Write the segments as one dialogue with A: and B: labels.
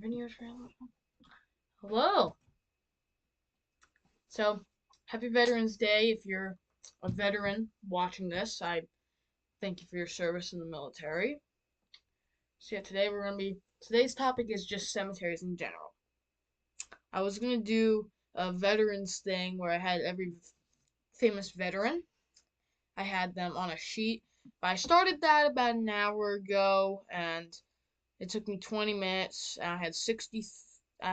A: Video trailer. Hello. So, happy Veterans Day if you're a veteran watching this. I thank you for your service in the military. So yeah, today's topic is just cemeteries in general. I was gonna do a veterans thing where I had every famous veteran. I had them on a sheet. But I started that about an hour ago, and it took me 20 minutes. And I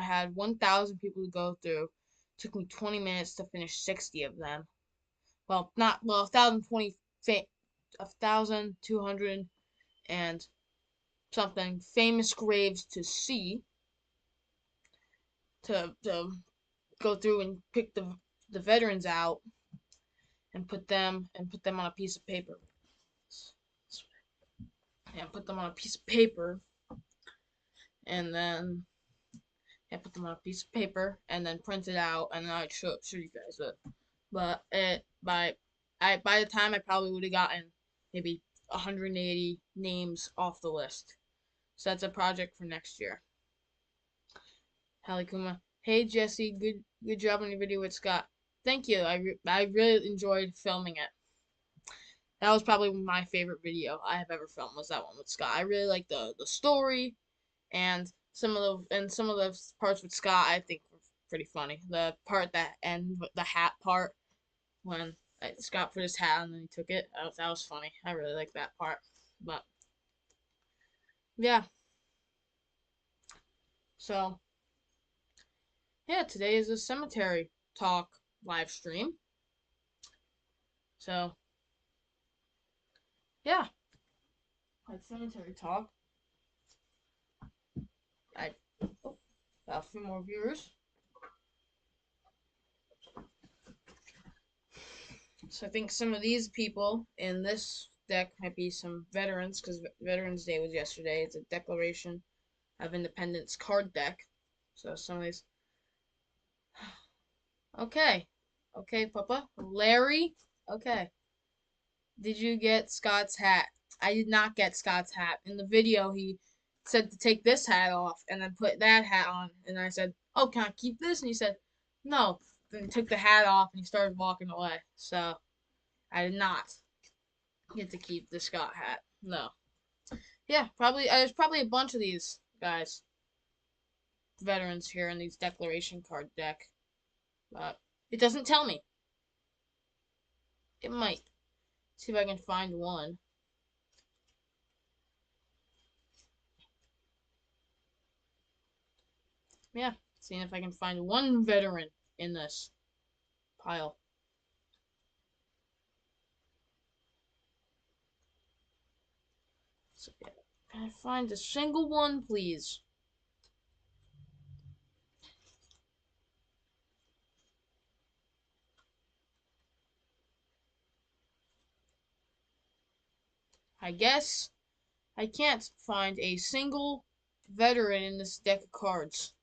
A: had 1,000 people to go through. It took me 20 minutes to finish 60 of them. Well, not well, 1,200 and something famous graves to see to go through and pick the veterans out and put them on a piece of paper. And put them on a piece of paper and then put them on a piece of paper and then print it out and then I'd show you guys it. But by the time I probably would have gotten maybe 180 names off the list. So that's a project for next year. Halikuma. Hey Jesse, good job on your video with Scott. Thank you. I really enjoyed filming it. That was probably my favorite video I have ever filmed was that one with Scott. I really like the story and some of the parts with Scott I think were pretty funny. The part that end the hat part when Scott put his hat on and then he took it. That was funny. I really like that part. But yeah. So yeah, today is a cemetery talk live stream. So yeah, like cemetery talk. I got a few more viewers. So I think some of these people in this deck might be some veterans because Veterans Day was yesterday. It's a Declaration of Independence card deck. So some of these. Okay. Okay, Papa. Larry. Okay. Did you get Scott's hat? I did not get Scott's hat. In the video, he said to take this hat off and then put that hat on. And I said, oh, can I keep this? And he said, no. Then he took the hat off and he started walking away. So I did not get to keep the Scott hat. No. Yeah, probably. There's probably a bunch of these guys, veterans here in these Declaration card deck. But it doesn't tell me. It might. See if I can find one. Yeah, seeing if I can find one veteran in this pile. So, yeah. Can I find a single one, please? I guess I can't find a single veteran in this deck of cards.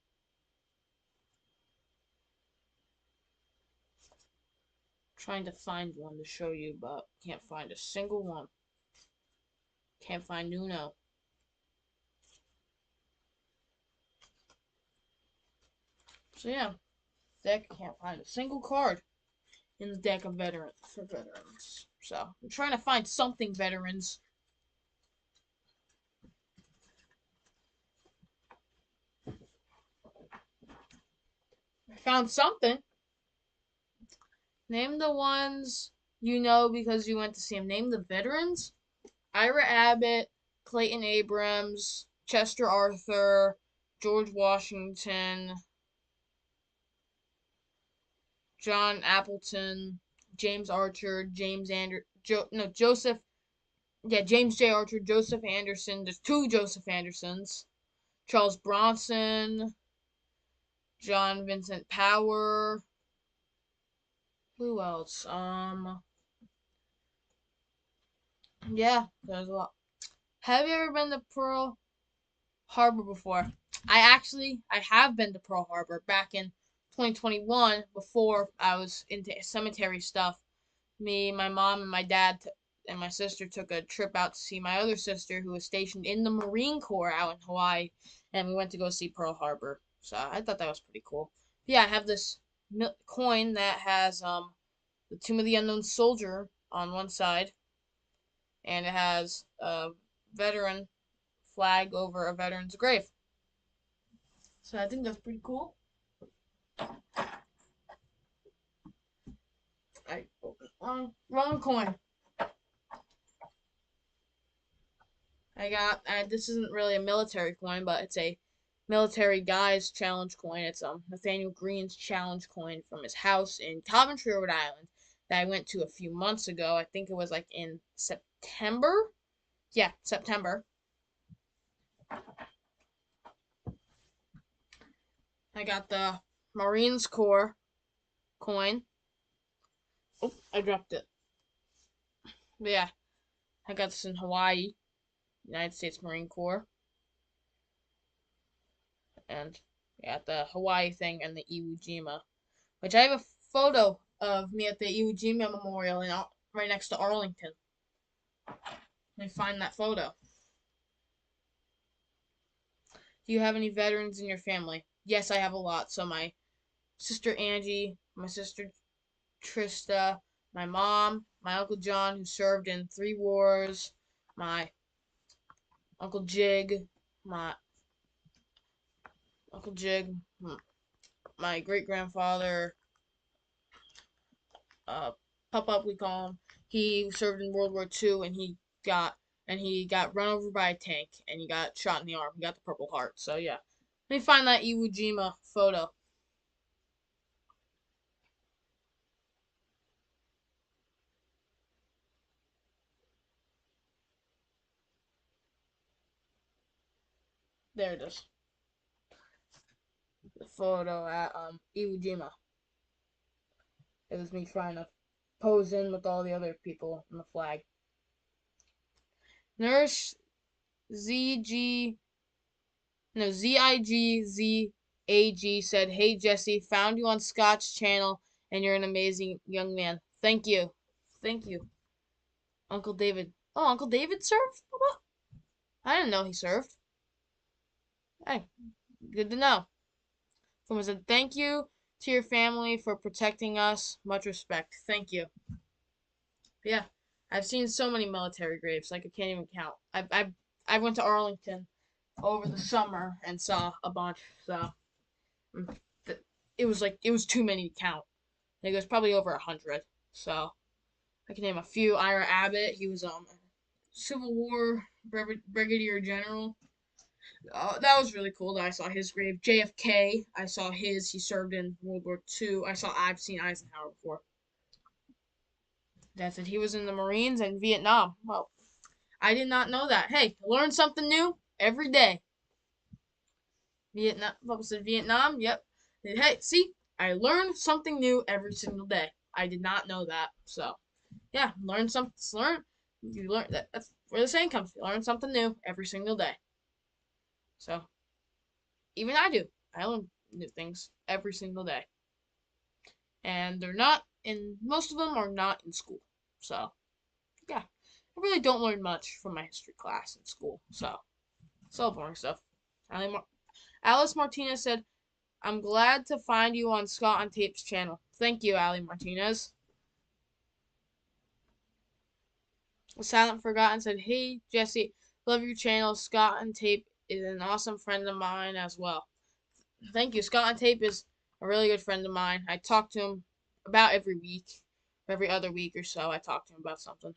A: Trying to find one to show you, but can't find a single one. Can't find Nuno. So yeah, deck can't find a single card in the deck of veterans. So I'm trying to find something veterans. I found something. Name the ones you know because you went to see them. Name the veterans. Ira Abbott, Clayton Abrams, Chester Arthur, George Washington, John Appleton, James Archer, Joseph. Yeah, James J. Archer, Joseph Anderson. There's two Joseph Andersons. Charles Bronson, John Vincent Power. Who else? Yeah, there's a lot. Have you ever been to Pearl Harbor before? I have been to Pearl Harbor back in 2021 before I was into cemetery stuff. Me, my mom, and my dad and my sister took a trip out to see my other sister who was stationed in the Marine Corps out in Hawaii, and we went to go see Pearl Harbor. So I thought that was pretty cool. But yeah, I have this coin that has the Tomb of the Unknown Soldier on one side, and it has a veteran flag over a veteran's grave. So I think that's pretty cool. I wrong coin. I got this isn't really a military coin, but it's a military guys challenge coin. It's Nathaniel Green's challenge coin from his house in Coventry, Rhode Island that I went to a few months ago. I think it was like in September. Yeah, September. I got the Marines Corps coin. Oh, I dropped it. But yeah, I got this in Hawaii, United States Marine Corps, and yeah, the Hawaii thing and the Iwo Jima, which I have a photo of me at the Iwo Jima Memorial in right next to Arlington. Let me find that photo. Do you have any veterans in your family? Yes, I have a lot. So my sister Angie, my sister Trista, my mom, my uncle John, who served in 3 wars, my uncle Jig, my uncle Jig, my great grandfather, uh, Pop we call him. He served in World War II, and got he got run over by a tank, and he got shot in the arm. He got the Purple Heart. So yeah, let me find that Iwo Jima photo. There it is. The photo at Iwo Jima. It was me trying to pose in with all the other people on the flag. Nurse ZG no ZIGZAG said, "Hey Jesse, found you on Scott's channel, and you're an amazing young man. Thank you, thank you, Uncle David." Oh, Uncle David served? What? I didn't know he served. Hey, good to know. Someone said, "Thank you to your family for protecting us. Much respect. Thank you." But yeah, I've seen so many military graves, like I can't even count. I went to Arlington over the summer and saw a bunch. So mm, it was too many to count. I think it was probably over 100. So I can name a few. Ira Abbott, he was Civil War Brigadier General. That was really cool that I saw his grave. JFK, I saw his. He served in World War II. I've seen Eisenhower before. That's it. He was in the Marines and Vietnam. Well, I did not know that. Hey, learn something new every day. Vietnam. What was it? Vietnam? Yep. Hey, see, I learn something new every single day. I did not know that. So, yeah, learn something. Learn. You learn that. That's where the saying comes. You learn something new every single day. So, even I do. I learn new things every single day, and they're not. And most of them are not in school. So, yeah, I really don't learn much from my history class in school. So, it's all boring stuff. Alice Martinez said, "I'm glad to find you on Scott on Tape's channel." Thank you, Ali Martinez. Silent Forgotten said, "Hey, Jesse, love your channel. Scott on Tape is an awesome friend of mine as well." Thank you. Scott on Tape is a really good friend of mine. I talk to him about every week, every other week or so. I talk to him about something.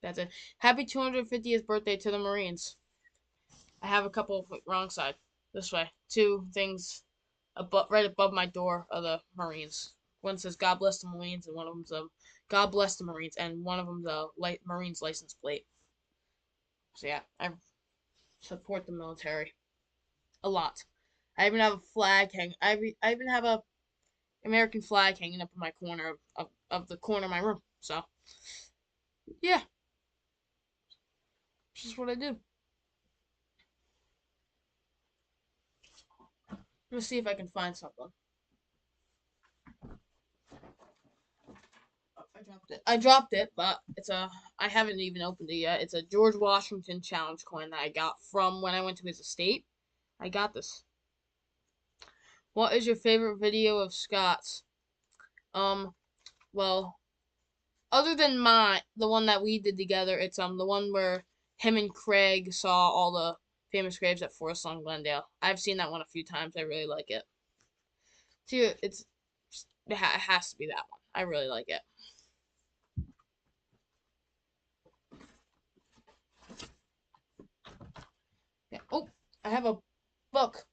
A: That's it. Happy 250th birthday to the Marines. I have a couple wrong side. This way. Two things right above my door are the Marines. One says "God bless the Marines," and one of them's "God bless the Marines," and one of them's a Marines license plate. So yeah, I support the military a lot. I even have a flag hang. I even have a American flag hanging up in my corner of the corner of my room. So yeah, this is what I do. Let's see if I can find something. dropped it. I dropped it, but I haven't even opened it yet. It's a George Washington challenge coin that I got from when I went to his estate. I got this. What is your favorite video of Scott's? Um, well, other than the one that we did together, it's the one where him and Craig saw all the famous graves at Forest Lawn Glendale. I've seen that one a few times. I really like it. See, it has to be that one. I really like it. Yeah. Oh, I have a book.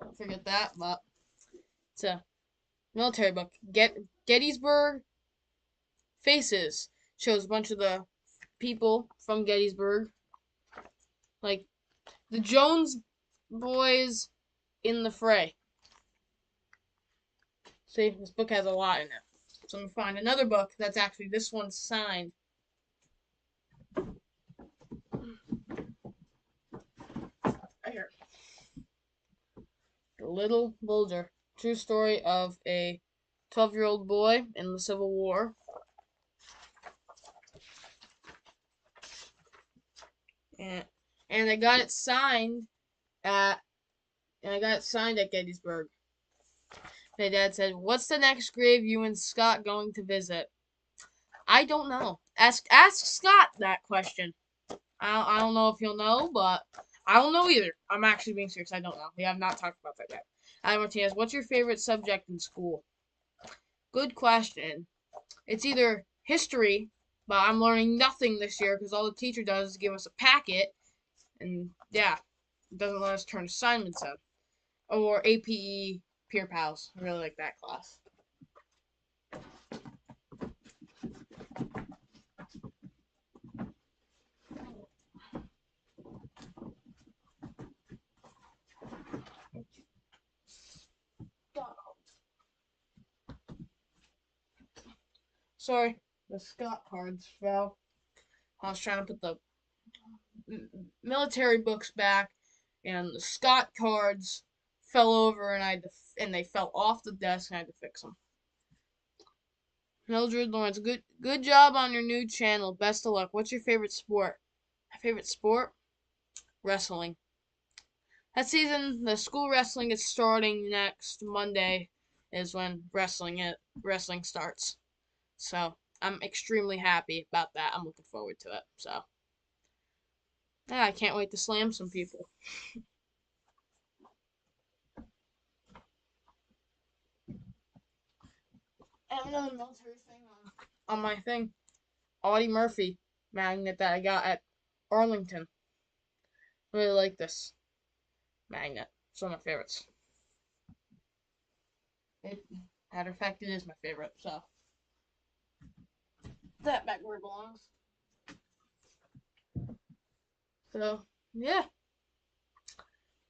A: Don't forget that, but it's a military book. Gettysburg Faces shows a bunch of the people from Gettysburg, like the Jones boys in the fray. See, this book has a lot in it. So I'm gonna find another book that's actually this one's signed. Right here. The Little Bulger. True story of a 12-year-old boy in the Civil War. And and I got it signed at Gettysburg. My dad said, "What's the next grave you and Scott going to visit?" I don't know. Ask Scott that question. I don't know if he'll know, but I don't know either. I'm actually being serious. I don't know. We have not talked about that yet. Adam Martinez, what's your favorite subject in school? Good question. It's either history, but I'm learning nothing this year because all the teacher does is give us a packet, and yeah, it doesn't let us turn assignments in. Or APE Peer Pals. I really like that class. Sorry, the Scott cards fell. I was trying to put the military books back, and the Scott cards fell over, and and they fell off the desk, and I had to fix them. Mildred Lawrence, good job on your new channel. Best of luck. What's your favorite sport? My favorite sport? Wrestling. That season, the school wrestling is starting next Monday. Is when wrestling starts. So I'm extremely happy about that. I'm looking forward to it. So yeah, I can't wait to slam some people. And another military thing on my thing. Audie Murphy magnet that I got at Arlington. Really like this magnet. It's one of my favorites. Matter of fact, it is my favorite. So that back where it belongs. So yeah,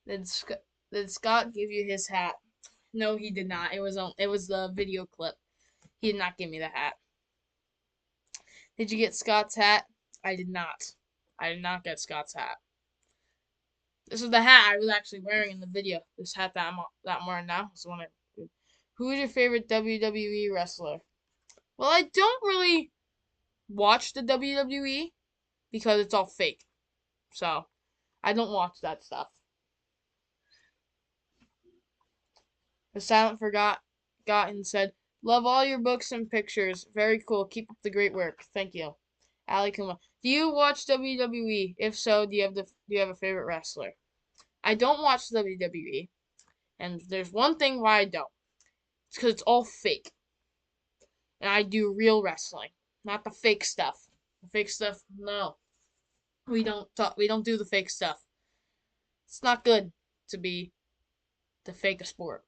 A: did Scott give you his hat? No, he did not. It was the video clip. He did not give me the hat. Did you get Scott's hat? I did not. I did not get Scott's hat. This is the hat I was actually wearing in the video. This hat that I'm wearing now is the one I. Who is your favorite WWE wrestler? Well, I don't really watch the WWE because it's all fake. So I don't watch that stuff. The Silent Forgotten said, "Love all your books and pictures. Very cool. Keep up the great work. Thank you." Ali Kuma. Do you watch WWE? If so, do you have a favorite wrestler? I don't watch WWE, and there's one thing why I don't. It's because it's all fake, and I do real wrestling, not the fake stuff. The fake stuff, no. We don't do the fake stuff. It's not good to be to fake a sport.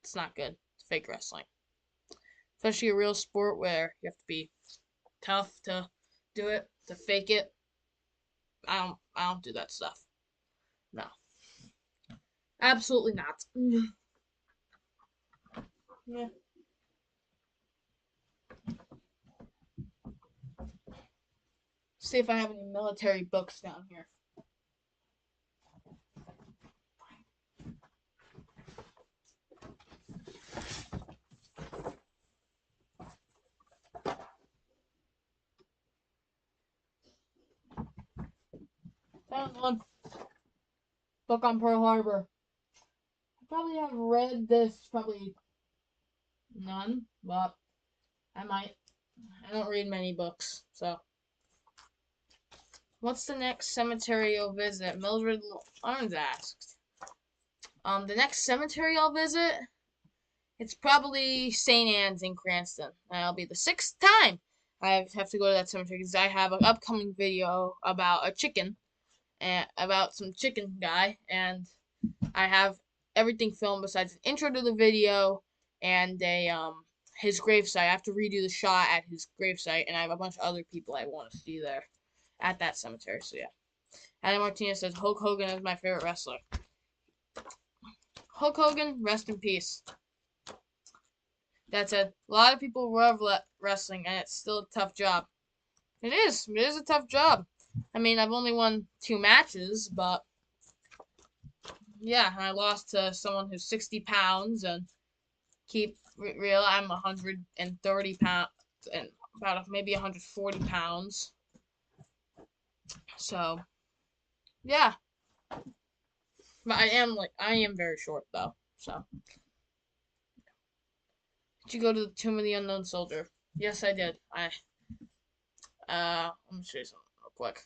A: It's not good to fake wrestling. Especially a real sport where you have to be tough to do it, to fake it. I don't do that stuff. No. Absolutely not. Yeah. See if I have any military books down here. Found one book on Pearl Harbor. I probably have read this, probably none, but I might. I don't read many books, so. What's the next cemetery you'll visit? Mildred Arms asked. The next cemetery I'll visit, it's probably St. Anne's in Cranston. That'll be the 6th time I have to go to that cemetery because I have an upcoming video about a chicken and about some chicken guy, and I have everything filmed besides an intro to the video and a his gravesite. I have to redo the shot at his gravesite, and I have a bunch of other people I want to see there at that cemetery. So yeah. Adam Martinez says Hulk Hogan is my favorite wrestler. Hulk Hogan, rest in peace. That said, a lot of people love wrestling, and it's still a tough job. It is. It is a tough job. I mean, I've only won 2 matches, but yeah, I lost to someone who's 60 pounds, and keep real, I'm 130 pounds, and about maybe 140 pounds. So, yeah. But I am very short, though, so. Did you go to the Tomb of the Unknown Soldier? Yes, I did. Let me show you something real quick.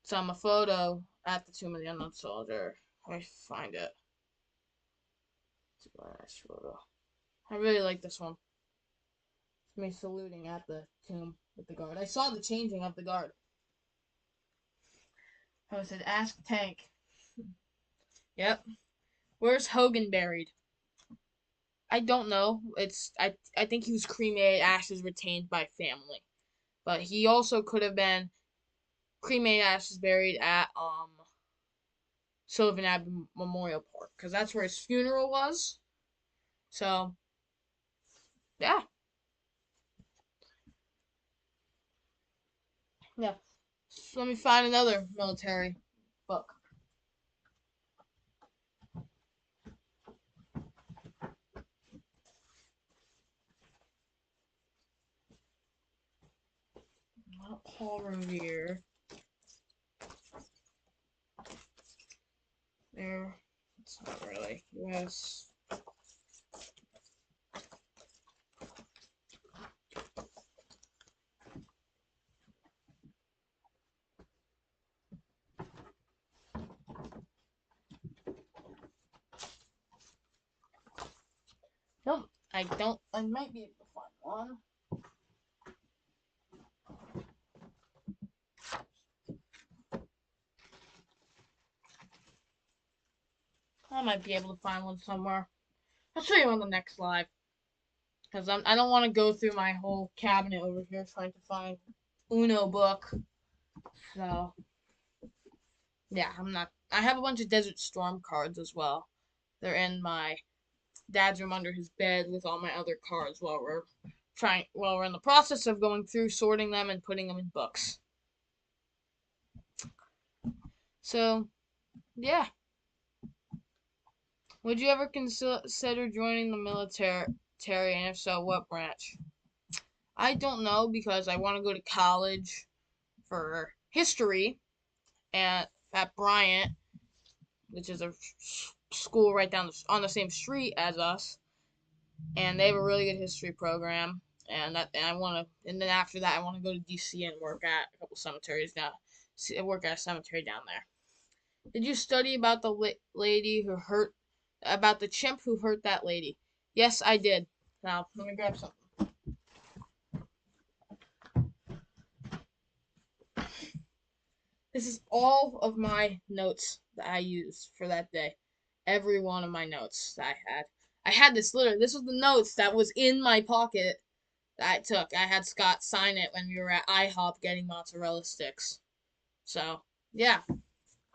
A: It's on my photo at the Tomb of the Unknown Soldier. Let me find it. It's a nice photo. I really like this one. It's me saluting at the tomb with the guard. I saw the changing of the guard. I said, ask Tank. Yep. Where's Hogan buried? I don't know. I think he was cremated, ashes retained by family. But he also could have been cremated, ashes buried at Sullivan Abbey Memorial Park, because that's where his funeral was. So, yeah. Yeah. So let me find another military book. Not Paul Revere. There. It's not really. U.S. Nope. I don't. I might be able to find one. I might be able to find one somewhere. I'll show you on the next live. Because I don't want to go through my whole cabinet over here trying to find Uno book. So, yeah, I'm not. I have a bunch of Desert Storm cards as well. They're in my dad's room under his bed with all my other cards while we're in the process of going through sorting them and putting them in books. So, yeah. Would you ever consider joining the military, and if so, what branch? I don't know because I want to go to college for history at Bryant, which is a school right on the same street as us, and they have a really good history program. And I want to, and then after that, I want to go to DC and work at a couple cemeteries now. Work at a cemetery down there. Did you study about the lady who hurt, about the chimp who hurt that lady? Yes, I did. Now, let me grab something. This is all of my notes that I used for that day. Every one of my notes that I had. I had this was the notes that was in my pocket that I took. I had Scott sign it when we were at IHOP getting mozzarella sticks. So, yeah.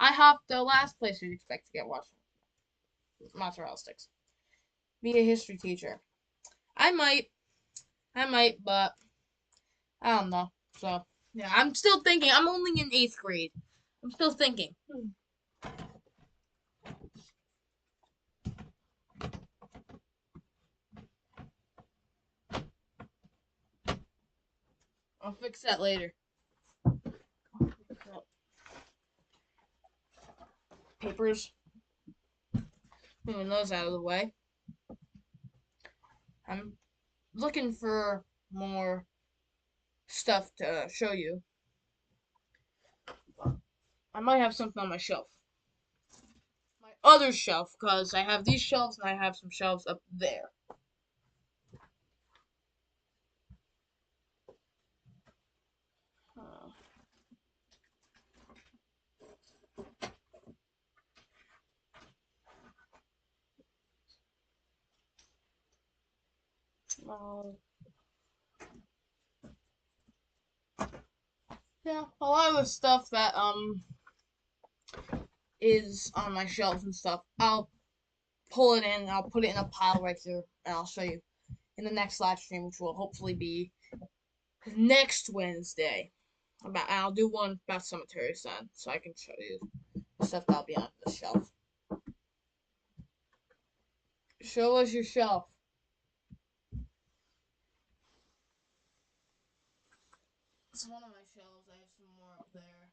A: IHOP, the last place you'd expect to get mozzarella sticks. Be a history teacher. I might, but I don't know. So, yeah, I'm still thinking. I'm only in 8th grade. I'm still thinking. I'll fix that later. papers. Moving those out of the way. I'm looking for more stuff to show you. I might have something on my shelf. My other shelf, because I have these shelves and I have some shelves up there. Uh, uh, yeah, a lot of the stuff that is on my shelves and stuff, I'll pull it in, I'll put it in a pile right here, and I'll show you in the next live stream, which will hopefully be next Wednesday. I'll do one about cemeteries then, so I can show you the stuff that'll be on the shelf. Show us your shelf. It's one of my shelves. I have some more up there.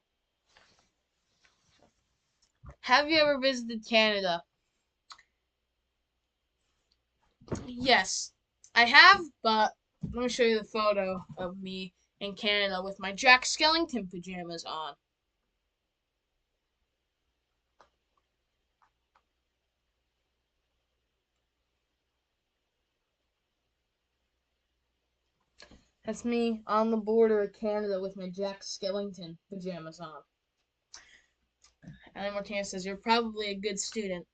A: Have you ever visited Canada? Yes, I have, but let me show you the photo of me in Canada with my Jack Skellington pajamas on. That's me on the border of Canada with my Jack Skellington pajamas on. Ellie Martinez says, "You're probably a good student."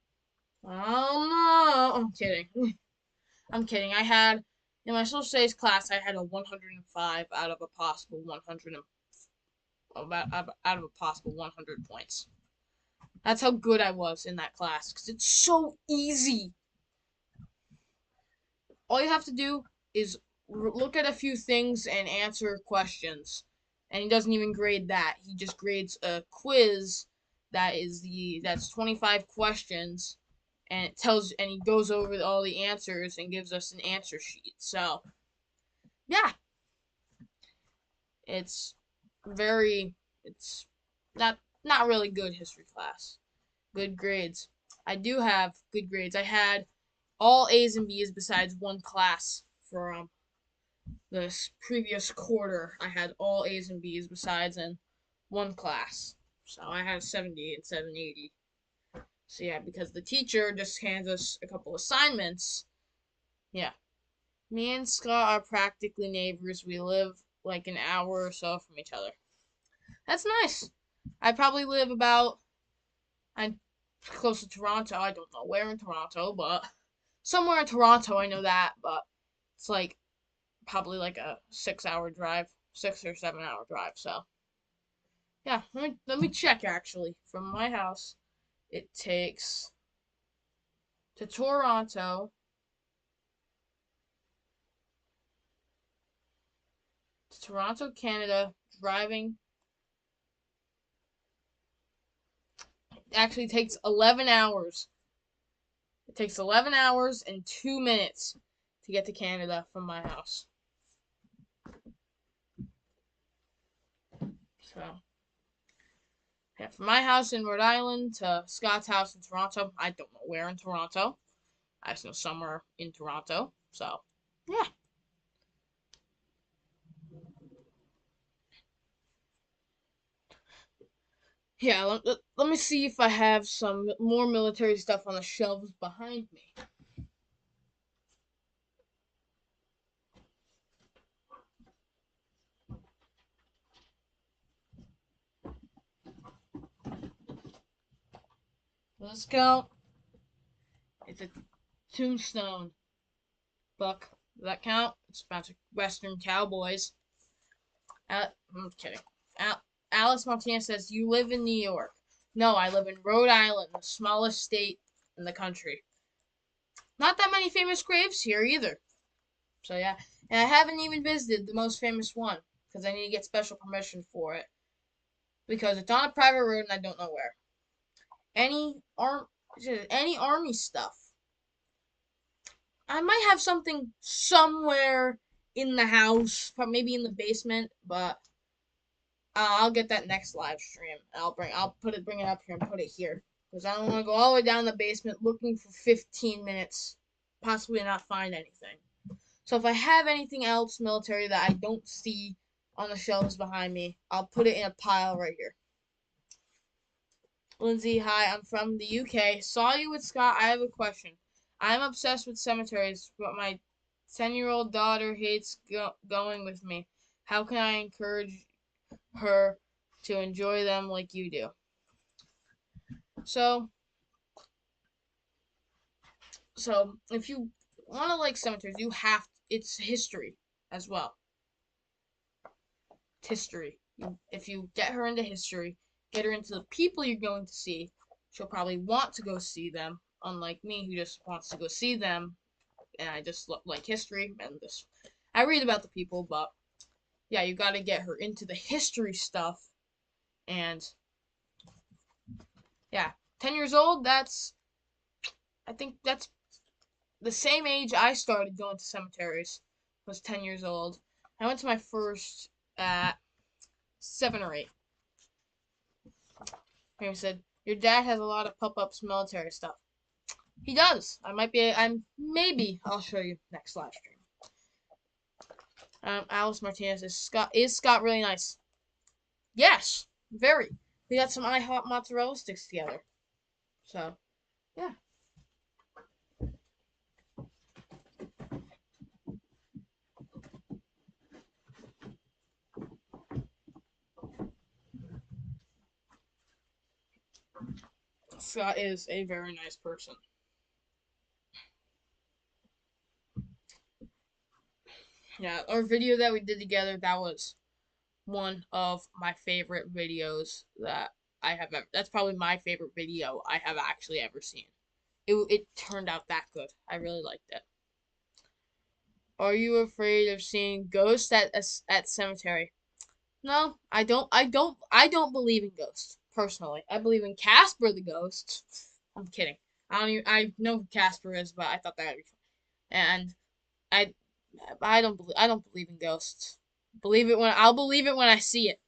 A: Oh no, I'm kidding. I'm kidding. I had, in my social studies class, I had a 105 out of a possible 100, out of a possible 100 points. That's how good I was in that class, because it's so easy. All you have to do is look at a few things and answer questions. And he doesn't even grade that. He just grades a quiz that's 25 questions, and he goes over all the answers and gives us an answer sheet. So, yeah, it's it's not really good history class. Good grades. I do have good grades. I had all A's and B's besides one class for this previous quarter. I had all A's and B's besides in one class. So I had 70 and 780. So yeah, because the teacher just hands us a couple assignments. Yeah. Me and Scott are practically neighbors. We live like an hour or so from each other. That's nice. I probably live I'm close to Toronto. I don't know where in Toronto, but somewhere in Toronto, I know that, but it's like probably like a 6 hour drive, 6 or 7 hour drive. So yeah, let me check actually. From my house, it takes to Toronto, Canada, driving actually takes 11 hours. It takes 11 hours and 2 minutes to get to Canada from my house. So yeah, from my house in Rhode Island to Scott's house in Toronto, I don't know where in Toronto. I just know somewhere in Toronto. So, yeah. Yeah, let me see if I have some more military stuff on the shelves behind me. Let's go. It's a tombstone book. Does that count? It's about Western cowboys. I'm kidding. Alice Montana says, "You live in New York." No, I live in Rhode Island, the smallest state in the country. Not that many famous graves here either. So yeah, and I haven't even visited the most famous one because I need to get special permission for it because it's on a private road and I don't know where. Any arm, any army stuff. I might have something somewhere in the house, maybe in the basement, but I'll get that next live stream. Bring it up here and put it here. because I don't want to go all the way down the basement looking for 15 minutes, possibly not find anything. So if I have anything else military that I don't see on the shelves behind me, I'll put it in a pile right here. Lindsay, hi, I'm from the UK. Saw you with Scott. I have a question. I'm obsessed with cemeteries, but my 10-year-old daughter hates going with me. How can I encourage her to enjoy them like you do? So, if you want to like cemeteries, you have it's history as well. It's history. If you get her into history, get her into the people you're going to see, she'll probably want to go see them. Unlike me, who just wants to go see them, and I just like history and this. I read about the people, but yeah, you got to get her into the history stuff. And yeah, 10 years old. I think that's the same age I started going to cemeteries. Was 10 years old. I went to my first at 7 or 8. He said, "Your dad has a lot of pop-ups military stuff." He does. Maybe I'll show you next live stream. Alice Martinez is Scott really nice? Yes, very. We got some IHOP mozzarella sticks together. So, yeah. Scott is a very nice person. Yeah, our video that we did together, that was one of my favorite videos that I have ever. That's probably my favorite video I have actually ever seen. It turned out that good. I really liked it. Are you afraid of seeing ghosts at cemetery? No, I don't. I don't believe in ghosts personally. I believe in Casper the ghost. I'm kidding. I don't even. I know who Casper is, but I thought that would be fun. And I, I don't. I don't believe in ghosts. I'll believe it when I see it.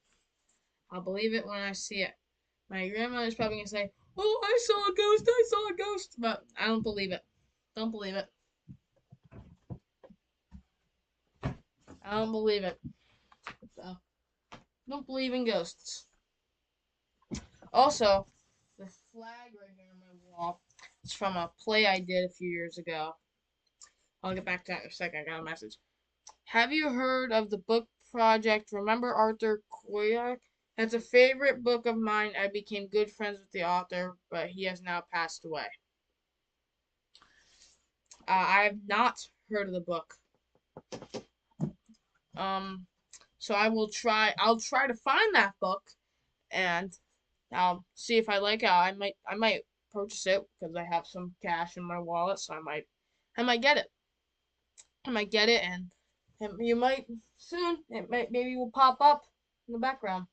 A: I'll believe it when I see it. My grandmother's probably gonna say, "Oh, I saw a ghost. I saw a ghost," but I don't believe it. Don't believe it. I don't believe it. So, don't believe in ghosts. Also, the flag right here on my wall is from a play I did a few years ago. I'll get back to that in a second. I got a message. Have you heard of the book project? Remember Arthur Koyak? That's a favorite book of mine. I became good friends with the author, but he has now passed away. I have not heard of the book. Um, so I'll try to find that book, and I'll see if I like it. I might purchase it because I have some cash in my wallet, so I might get it. I might get it, and you might soon. Maybe will pop up in the background.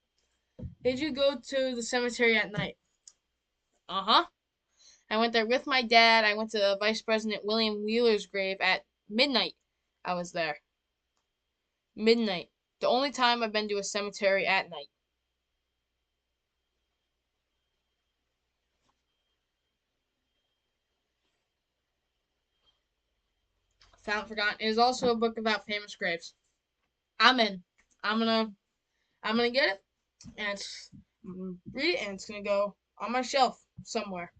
A: Did you go to the cemetery at night? Uh-huh. I went there with my dad. I went to Vice President William Wheeler's grave at midnight. I was there. Midnight. The only time I've been to a cemetery at night. Found Forgotten is also a book about famous graves. I'm in. I'm gonna I'm gonna get it and read it, and it's gonna go on my shelf somewhere.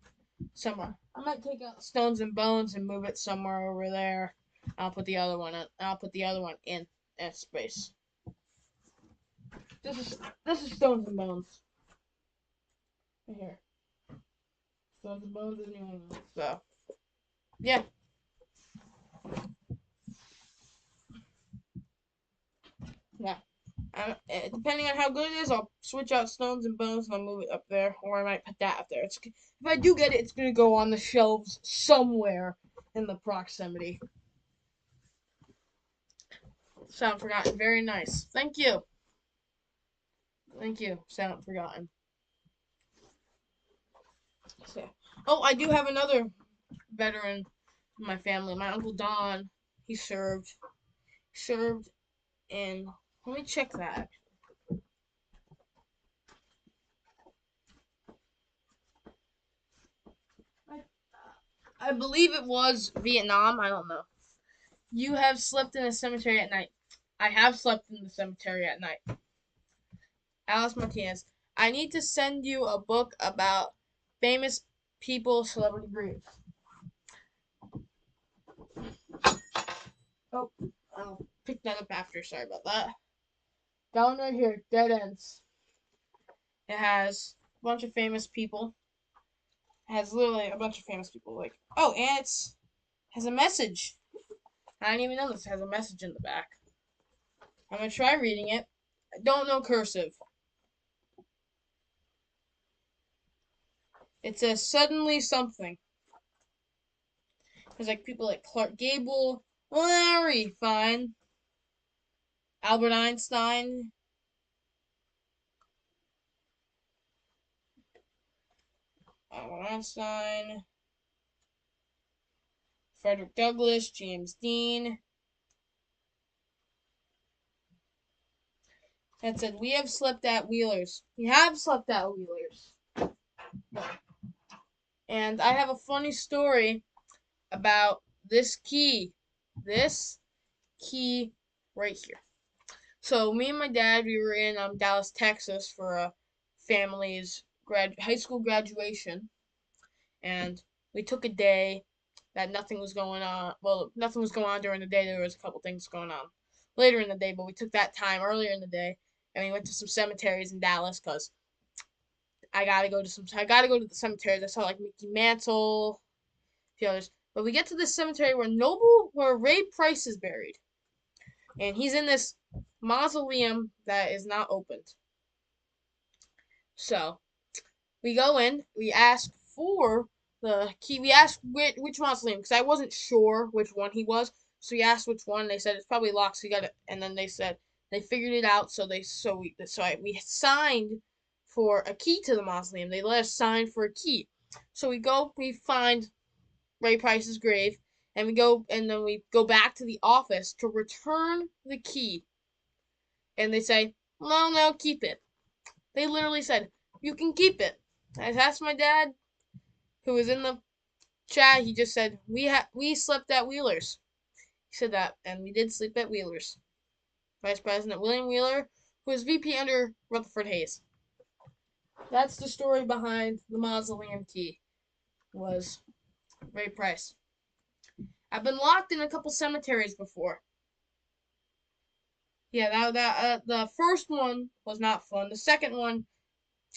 A: Somewhere. I might take out Stones and Bones and move it somewhere over there. I'll put the other one in. I'll put the other one in space. This is Stones and Bones. Right here. Stones and Bones is New England. So yeah. Yeah. Depending on how good it is, I'll switch out Stones and Bones and I'll move it up there, or I might put that up there. If I do get it, it's gonna go on the shelves somewhere in the proximity. Sound Forgotten, very nice. Thank you. Thank you, Sound Forgotten. So, oh, I do have another veteran in my family. My uncle Don, he served in. Let me check that. I believe it was Vietnam. I don't know. You have slept in a cemetery at night. I have slept in the cemetery at night. Alice Martinez. I need to send you a book about famous people, celebrity graves. Oh, I'll pick that up after. Sorry about that. Down right here, dead ends. It has a bunch of famous people. It has literally a bunch of famous people. Like, oh, and it's has a message. I didn't even know this. It has a message in the back. I'm gonna try reading it. I don't know cursive. It says suddenly something. There's like people like Clark Gable, Larry Fine, Albert Einstein, Albert Einstein, Frederick Douglass, James Dean. That said, we have slept at Wheeler's. We have slept at Wheeler's. And I have a funny story about this key. This key right here. So me and my dad, we were in Dallas, Texas for a family's high school graduation, and we took a day that nothing was going on. Well, nothing was going on during the day. There was a couple things going on later in the day, but we took that time earlier in the day, and we went to some cemeteries in Dallas because I gotta go to some. I gotta go to the cemeteries. I saw like Mickey Mantle, a few others. But we get to this cemetery where Ray Price is buried, and he's in this mausoleum that is not opened. So we go in, we ask for the key. We asked which mausoleum because I wasn't sure which one he was. So we asked which one. They said it's probably locked. So you got it. And then they said they figured it out. We signed for a key to the mausoleum. They let us sign for a key. So we find Ray Price's grave, and then we go back to the office to return the key. And they say, no, keep it. They literally said, you can keep it. I asked my dad, who was in the chat. He just said, we slept at Wheeler's. He said that, and we did sleep at Wheeler's. Vice President William Wheeler, who was VP under Rutherford Hayes. That's the story behind the mausoleum key, was Ray Price. I've been locked in a couple cemeteries before. Yeah, the first one was not fun. The second one,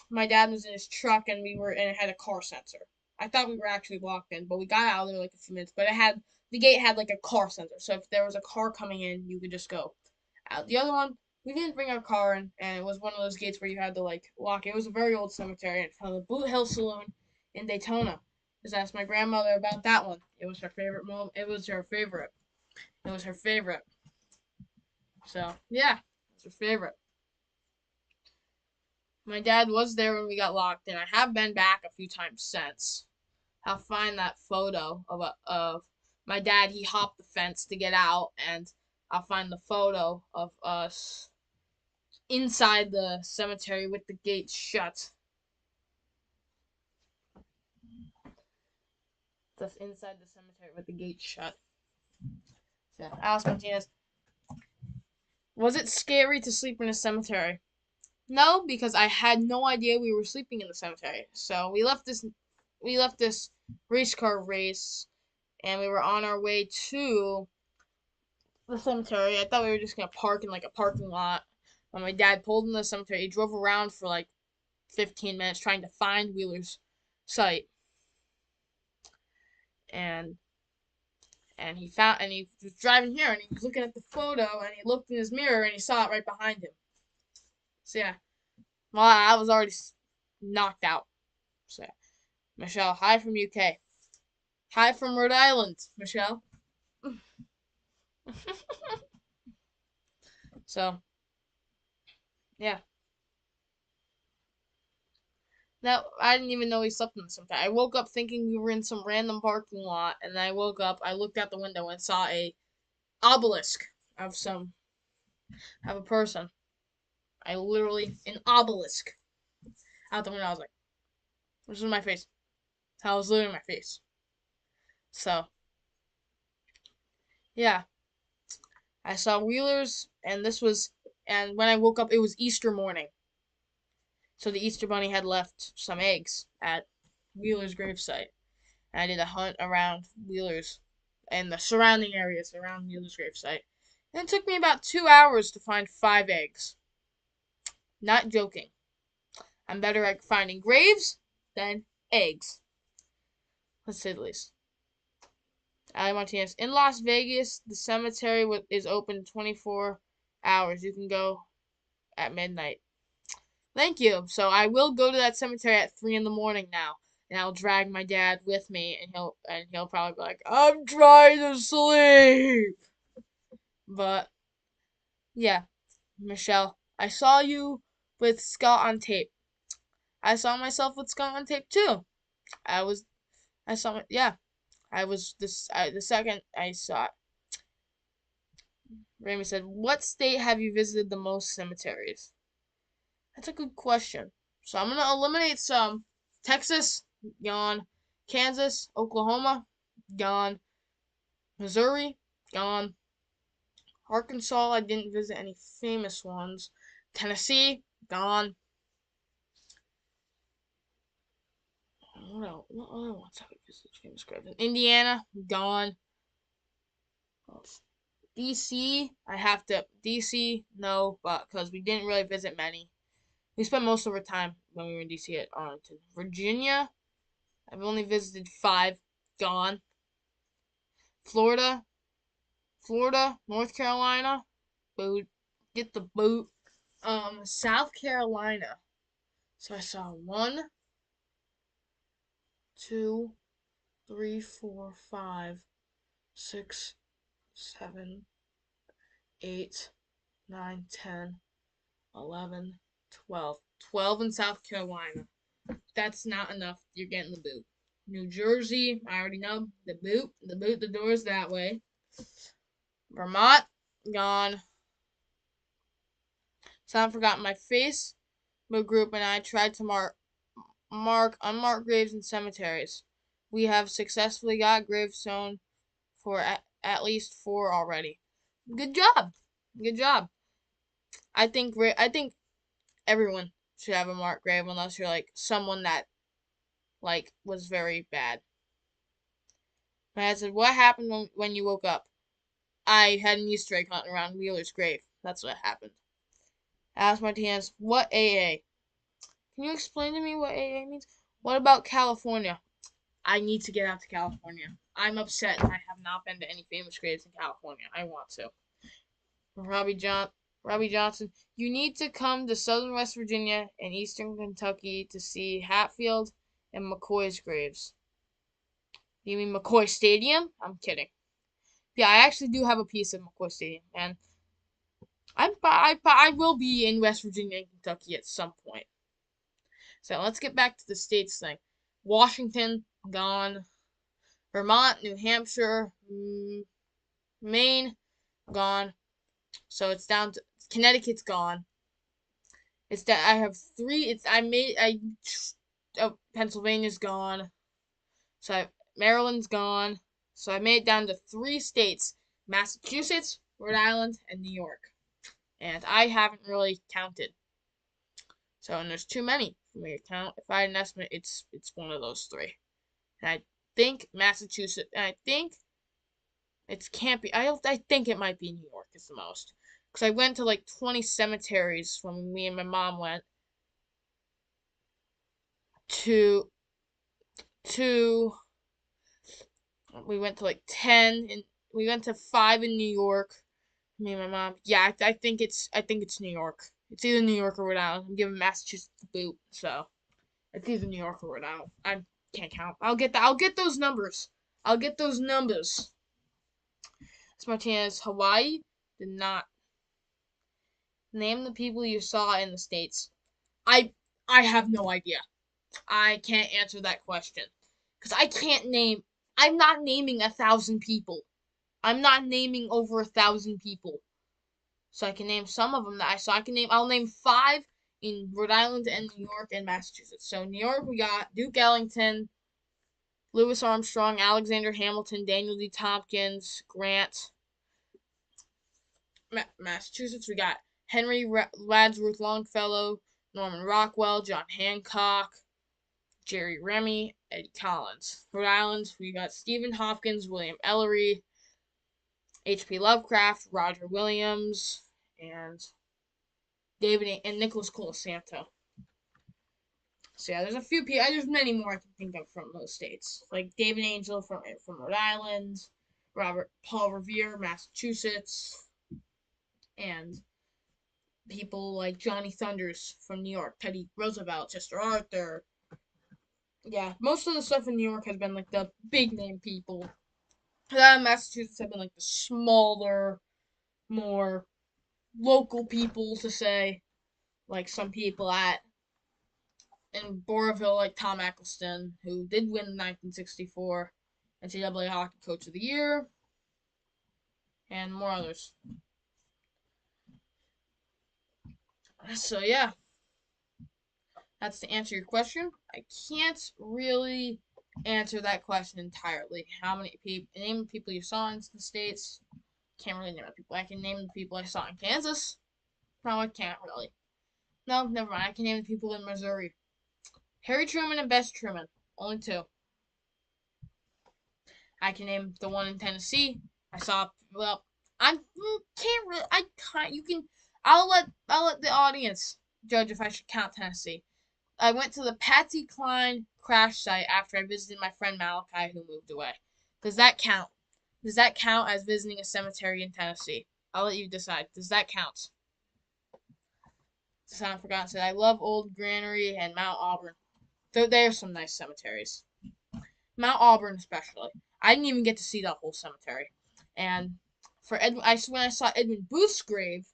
A: my dad was in his truck and it had a car sensor. I thought we were actually locked in, but we got out of there like a few minutes. But the gate had like a car sensor, so if there was a car coming in, you could just go out. The other one, we didn't bring our car in, and it was one of those gates where you had to like lock. It was a very old cemetery in front of the Boot Hill Saloon in Daytona. Just asked my grandmother about that one. It was her favorite moment. It was her favorite. It was her favorite. So yeah, it's her favorite. My dad was there when we got locked in. I have been back a few times since. I'll find that photo of my dad. He hopped the fence to get out, and I'll find the photo of us inside the cemetery with the gates shut. Just inside the cemetery with the gates shut. So, Alice Martinez, was it scary to sleep in a cemetery? No, because I had no idea we were sleeping in the cemetery. So we left this race car race, and we were on our way to the cemetery. I thought we were just gonna park in like a parking lot. When my dad pulled in the cemetery, he drove around for like 15 minutes trying to find Wheeler's site, and he was driving here and he was looking at the photo and he looked in his mirror and he saw it right behind him. So yeah, well I was already knocked out. So yeah. Michelle, hi from UK. Hi from Rhode Island, Michelle. So yeah. Now I didn't even know we slept in some time. I woke up thinking we were in some random parking lot, and then I woke up. I looked out the window and saw a obelisk of a person. I literally an obelisk out the window. I was like, "This is my face." I was literally my face. So yeah, I saw Wheelers, and when I woke up, it was Easter morning. So the Easter Bunny had left some eggs at Wheeler's gravesite. And I did a hunt around Wheeler's and the surrounding areas around Wheeler's gravesite. And it took me about 2 hours to find 5 eggs. Not joking. I'm better at finding graves than eggs. Let's say the least. Ali Martinez. In Las Vegas, the cemetery is open 24 hours. You can go at midnight. Thank you. So I will go to that cemetery at 3 in the morning now, and I'll drag my dad with me, and he'll probably be like, "I'm trying to sleep." But yeah, Michelle, I saw you with Scott on tape. I saw myself with Scott on tape too. I was, I saw, yeah, I was the second I saw it. Remy said, "What state have you visited the most cemeteries?" That's a good question. So I'm gonna eliminate some. Texas, gone. Kansas, Oklahoma, gone. Missouri, gone. Arkansas, I didn't visit any famous ones. Tennessee, gone. What else? What other ones have I visited famous graves? Indiana, gone. DC, I have to. DC, no, but because we didn't really visit many. We spent most of our time when we were in DC at Arlington. Virginia, I've only visited 5, gone. Florida, North Carolina, boot, get the boot. South Carolina. So I saw 1, 2, 3, 4, 5, 6, 7, 8, 9, 10, 11, 12. 12 in South Carolina. That's not enough. You're getting the boot. New Jersey, I already know the boot. The door's that way. Vermont, gone. Someone forgot my face. My group and I tried to mark unmarked graves in cemeteries. We have successfully got gravestone for at least 4 already. Good job. Good job. I think everyone should have a marked grave unless you're like someone that like was very bad. My dad said, "What happened when you woke up?" I had an Easter egg hunt around Wheeler's grave. That's what happened. I asked Martinez, "What AA? Can you explain to me what AA means? What about California?" I need to get out to California. I'm upset I have not been to any famous graves in California. I want to. Robbie John Robbie Johnson, you need to come to southern West Virginia and eastern Kentucky to see Hatfield and McCoy's graves. You mean McCoy Stadium? I'm kidding. Yeah, I actually do have a piece of McCoy Stadium, and I will be in West Virginia and Kentucky at some point. So let's get back to the states thing. Washington, gone. Vermont, New Hampshire, Maine, gone. So it's down to Connecticut's gone. It's that I have 3. It's I made I oh, Pennsylvania's gone. So Maryland's gone. So I made it down to 3 states: Massachusetts, Rhode Island, and New York. And I haven't really counted. So and there's too many for me to count. If I had an estimate, it's one of those 3. And I think Massachusetts. And I think it can't be. I think it might be New York is the most. Because I went to like 20 cemeteries when me and my mom went to to we went to like 10 and we went to 5 in New York. Me and my mom. Yeah, I think it's New York. It's either New York or Rhode Island. I'm giving Massachusetts the boot, so it's either New York or Rhode Island. I can't count. I'll get those numbers. I'll get those numbers. It's Martinez. Hawaii did not name the people you saw in the states. I I have no idea. I can't answer that question because I can't name. I'm not naming 1,000 people. I'm not naming over 1,000 people. So I can name some of them that I saw. I can name. I'll name 5 in Rhode Island and New York and Massachusetts. So New York we got Duke Ellington, Louis Armstrong, Alexander Hamilton, Daniel D. Tompkins, Grant. Massachusetts, we got Henry Wadsworth Longfellow, Norman Rockwell, John Hancock, Jerry Remy, Eddie Collins. Rhode Island, we got Stephen Hopkins, William Ellery, H.P. Lovecraft, Roger Williams, and David and Nicholas Colasanto. So yeah, there's a few people. There's many more I can think of from those states, like David Angel from Rhode Island, Robert Paul Revere, Massachusetts, and people like Johnny Thunders from New York, Teddy Roosevelt, Chester Arthur. Yeah, most of the stuff in New York has been like the big name people. Massachusetts have been like the smaller, more local people to say, like some people at in Boroville, like Tom Eccleston, who did win the 1964 NCAA Hockey Coach of the Year, and more others. So yeah, that's to answer your question. I can't really answer that question entirely. How many people? Name the people you saw in the states. Can't really name the people. I can name the people I saw in Kansas. No, I can't really. No, never mind. I can name the people in Missouri. Harry Truman and Bess Truman. Only two. I can name the one in Tennessee. I saw. Well, I can't really. I can't. You can. I'll let the audience judge if I should count Tennessee. I went to the Patsy Cline crash site after I visited my friend Malachi who moved away. Does that count? Does that count as visiting a cemetery in Tennessee? I'll let you decide. Does that count? I forgot to say I love Old Granary and Mount Auburn. There's some nice cemeteries. Mount Auburn especially. I didn't even get to see that whole cemetery. And when I saw Edmund Booth's grave,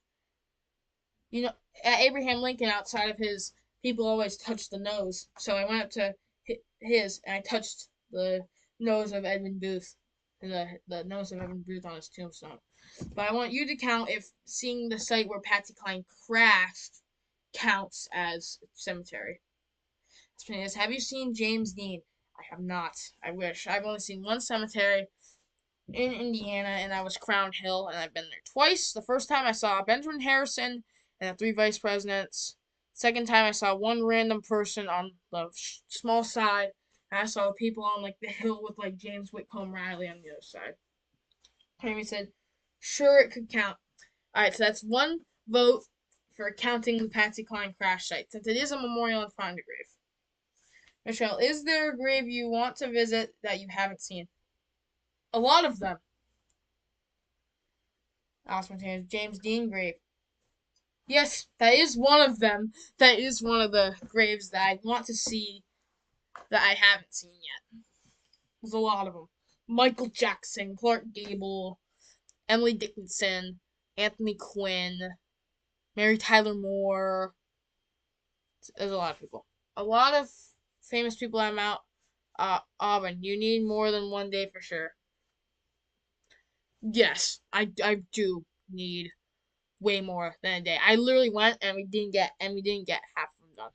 A: you know, at Abraham Lincoln outside of his, people always touch the nose. So I went up to his and I touched the nose of Edmund Booth, the nose of Edmund Booth on his tombstone. But I want you to count if seeing the site where Patsy Cline crashed counts as cemetery. Have you seen James Dean? I have not. I wish. I've only seen one cemetery in Indiana, and that was Crown Hill, and I've been there twice. The first time I saw Benjamin Harrison and the three vice presidents. Second time I saw one random person on the small side, and I saw people on like the hill with like James Whitcomb Riley on the other side. Amy said, sure it could count. Alright, so that's one vote for counting the Patsy Cline crash site, since it is a memorial and find a grave. Michelle, is there a grave you want to visit that you haven't seen? A lot of them. Alice Martinez, James Dean grave. Yes, that is one of them. That is one of the graves that I want to see that I haven't seen yet. There's a lot of them. Michael Jackson, Clark Gable, Emily Dickinson, Anthony Quinn, Mary Tyler Moore. There's a lot of people. A lot of famous people I'm out. Auburn, you need more than one day for sure. Yes, I do need way more than a day. I literally went and we didn't get half of them done.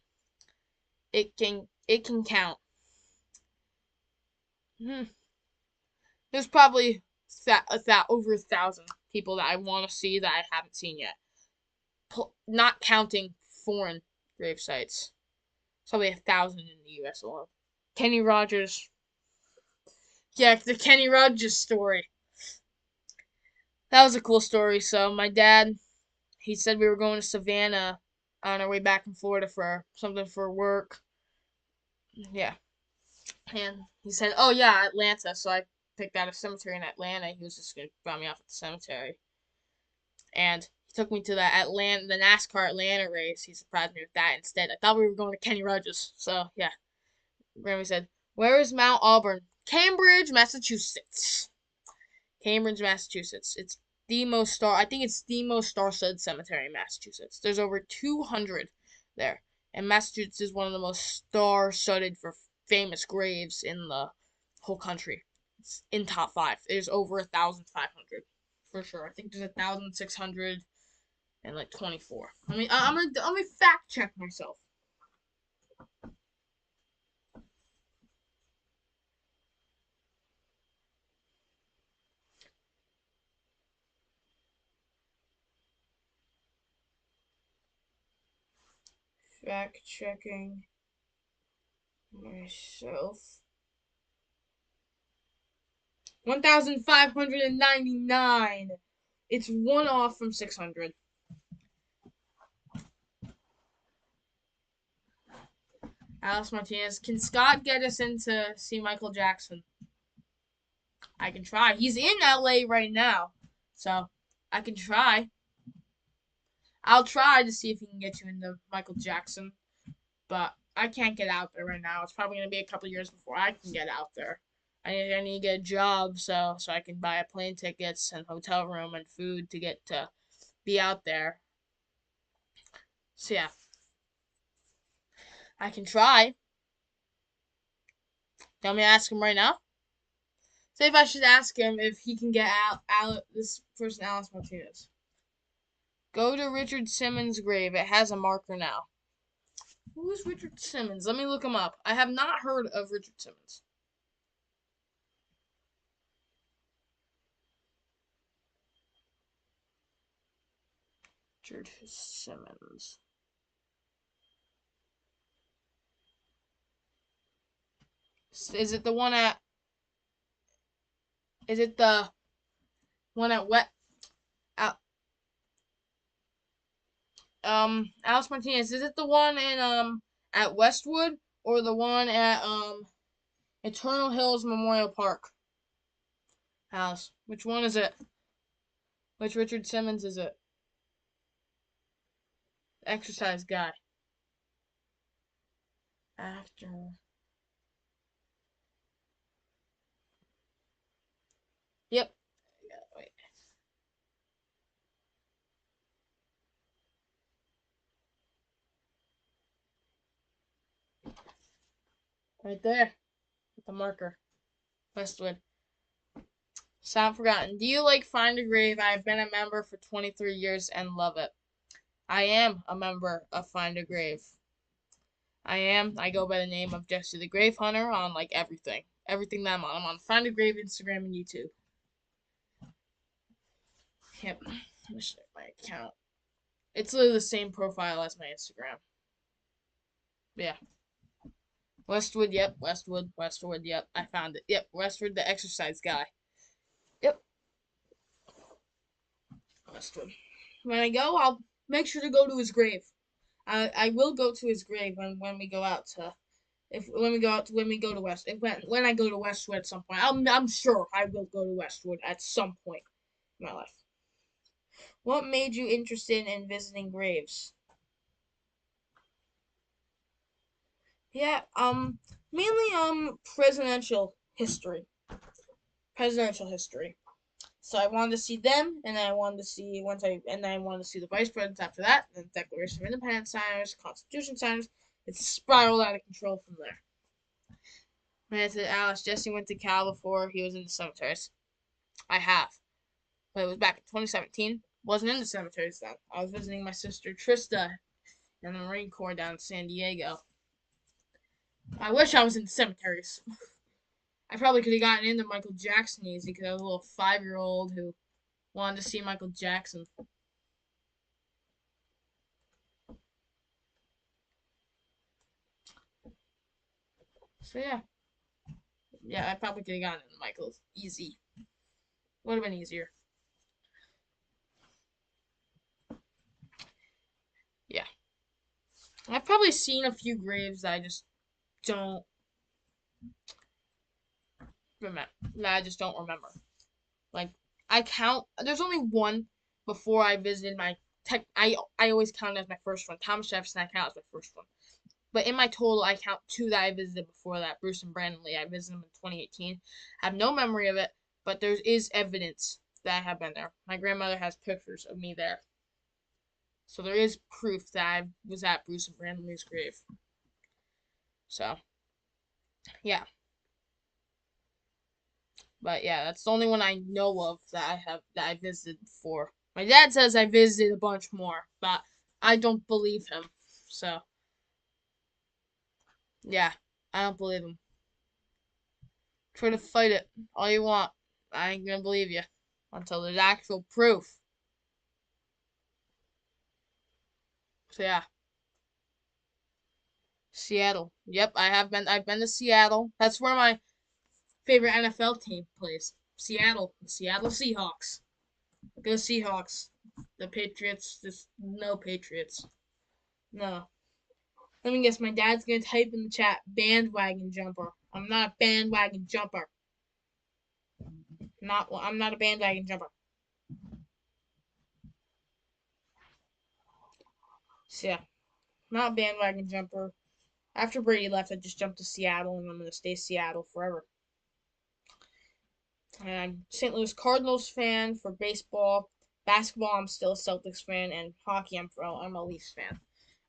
A: It can count. Hmm. There's probably over 1,000 people that I want to see that I haven't seen yet. Not counting foreign grave sites. It's probably 1,000 in the U.S. alone. Kenny Rogers. Yeah, the Kenny Rogers story. That was a cool story. So my dad, he said we were going to Savannah on our way back in Florida for something for work. Yeah. And he said, oh yeah, Atlanta. So I picked out a cemetery in Atlanta. He was just going to drop me off at the cemetery. And he took me to the NASCAR Atlanta race. He surprised me with that instead. I thought we were going to Kenny Rogers. So yeah. Grammy said, where is Mount Auburn? Cambridge, Massachusetts. Cambridge, Massachusetts. I think it's the most star-studded cemetery in Massachusetts. There's over 200 there. And Massachusetts is one of the most star-studded for famous graves in the whole country. It's in top 5. There's over 1,500 for sure. I think there's 1,600 and like 24. I mean, I'm gonna fact check myself. Fact checking myself. 1,599. It's one off from 600. Alice Martinez. Can Scott get us in to see Michael Jackson? I can try. He's in LA right now. So I can try. I'll try to see if he can get you into Michael Jackson. But I can't get out there right now. It's probably going to be a couple years before I can get out there. I need to get a job so I can buy plane tickets and hotel room and food to get to be out there. So yeah, I can try. Tell me to ask him right now. Say if I should ask him if he can get out this person, Alice Martinez. Go to Richard Simmons' grave. It has a marker now. Who is Richard Simmons? Let me look him up. I have not heard of Richard Simmons. Richard Simmons. Is it the one at? Is it the one at Wet? Alice Martinez. Is it the one in at Westwood or the one at Eternal Hills Memorial Park? Alice, which one is it? Which Richard Simmons is it? Exercise guy. Actor. Yep. Wait. Right there. With the marker. Westwood. Sound forgotten. Do you like Find a Grave? I've been a member for 23 years and love it. I am a member of Find a Grave. I am. I go by the name of Jesse the Grave Hunter on like everything. Everything that I'm on. I'm on Find a Grave, Instagram, and YouTube. Yep. Let me check my account. It's literally the same profile as my Instagram. Yeah. Westwood, yep. Westwood, yep. I found it. Yep. Westwood, the exercise guy. Yep. Westwood. When I go, I'll make sure to go to his grave. I will go to his grave when we go out to if when we go to West if, when I go to Westwood at some point. I'm sure I will go to Westwood at some point in my life. What made you interested in visiting graves? Yeah, mainly presidential history. Presidential history. So I wanted to see them, and I wanted to see I wanted to see the vice presidents after that, and the Declaration of Independence signers, Constitution signers. It spiraled out of control from there. When I said Alice, Jesse went to Cal before he was in the cemeteries. I have, but it was back in 2017. Wasn't in the cemeteries then. I was visiting my sister Trista in the Marine Corps down in San Diego. I wish I was in the cemeteries. I probably could have gotten into Michael Jackson easy because I was a little 5-year-old who wanted to see Michael Jackson. So yeah, I probably could have gotten into Michael's easy. Would have been easier. Yeah, I've probably seen a few graves that I just don't remember. That I just don't remember. Like I count. There's only one before I visited my tech. I always count as my first one. Thomas Jefferson I count as my first one. But in my total, I count 2 that I visited before that. Bruce and Brandon Lee. I visited them in 2018. I have no memory of it, but there is evidence that I have been there. My grandmother has pictures of me there. So there is proof that I was at Bruce and Brandon Lee's grave. So, yeah. But yeah, that's the only one I know of that I visited before. My dad says I visited a bunch more, but I don't believe him. So, yeah, I don't believe him. Try to fight it all you want. I ain't gonna believe you until there's actual proof. So yeah. Seattle. Yep, I have been. I've been to Seattle. That's where my favorite NFL team plays. Seattle. The Seattle Seahawks. Go Seahawks. The Patriots. Just no Patriots. No. Let me guess. My dad's gonna type in the chat bandwagon jumper. I'm not a bandwagon jumper. Not. I'm not a bandwagon jumper. So yeah, not a bandwagon jumper. After Brady left, I just jumped to Seattle, and I'm gonna stay Seattle forever. And I'm a St. Louis Cardinals fan for baseball. Basketball, I'm still a Celtics fan, and hockey, I'm a Leafs fan.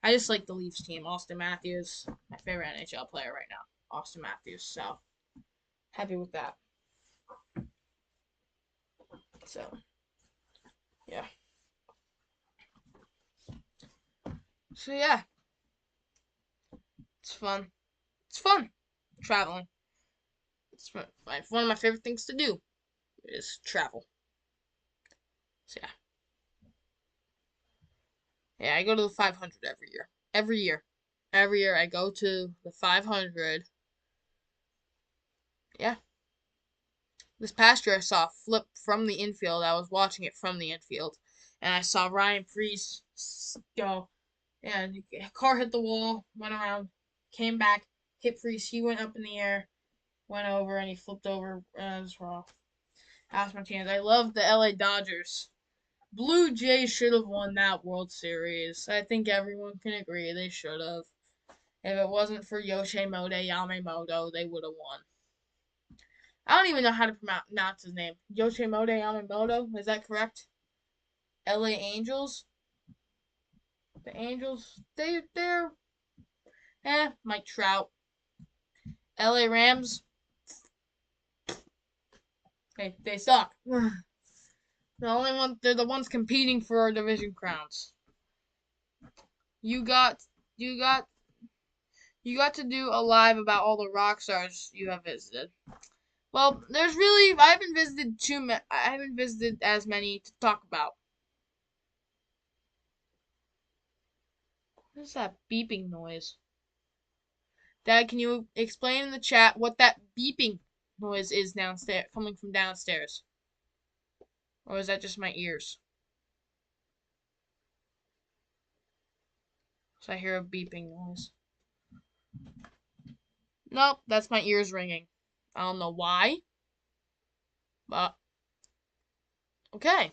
A: I just like the Leafs team. Austin Matthews, my favorite NHL player right now. Austin Matthews. So happy with that. So yeah. So yeah, it's fun. It's fun traveling. One of my favorite things to do is travel. So yeah, yeah. I go to the 500 every year. Every year I go to the 500. Yeah. This past year I saw a flip from the infield. I was watching it from the infield, and I saw Ryan Preece go, and a car hit the wall, went around, came back, hit Preece. He went up in the air, went over, and he flipped over as well. House Martinez. I love the LA Dodgers. Blue Jays should have won that World Series. I think everyone can agree they should have. If it wasn't for Yoshimode Yamamoto, they would have won. I don't even know how to pronounce his name. Yoshimode Yamamoto, is that correct? LA Angels. The Angels, they're Mike Trout. LA Rams, they suck. They're the ones competing for our division crowns. You got you got you got to do a live about all the rock stars you have visited. Well, I haven't visited as many to talk about. What is that beeping noise? Dad, can you explain in the chat what that beeping noise is downstairs, coming from downstairs? Or is that just my ears? So I hear a beeping noise. Nope, that's my ears ringing. I don't know why, but okay.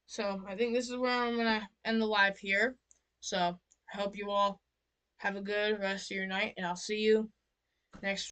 A: So I think this is where I'm gonna end the live here. So I hope you all have a good rest of your night, and I'll see you next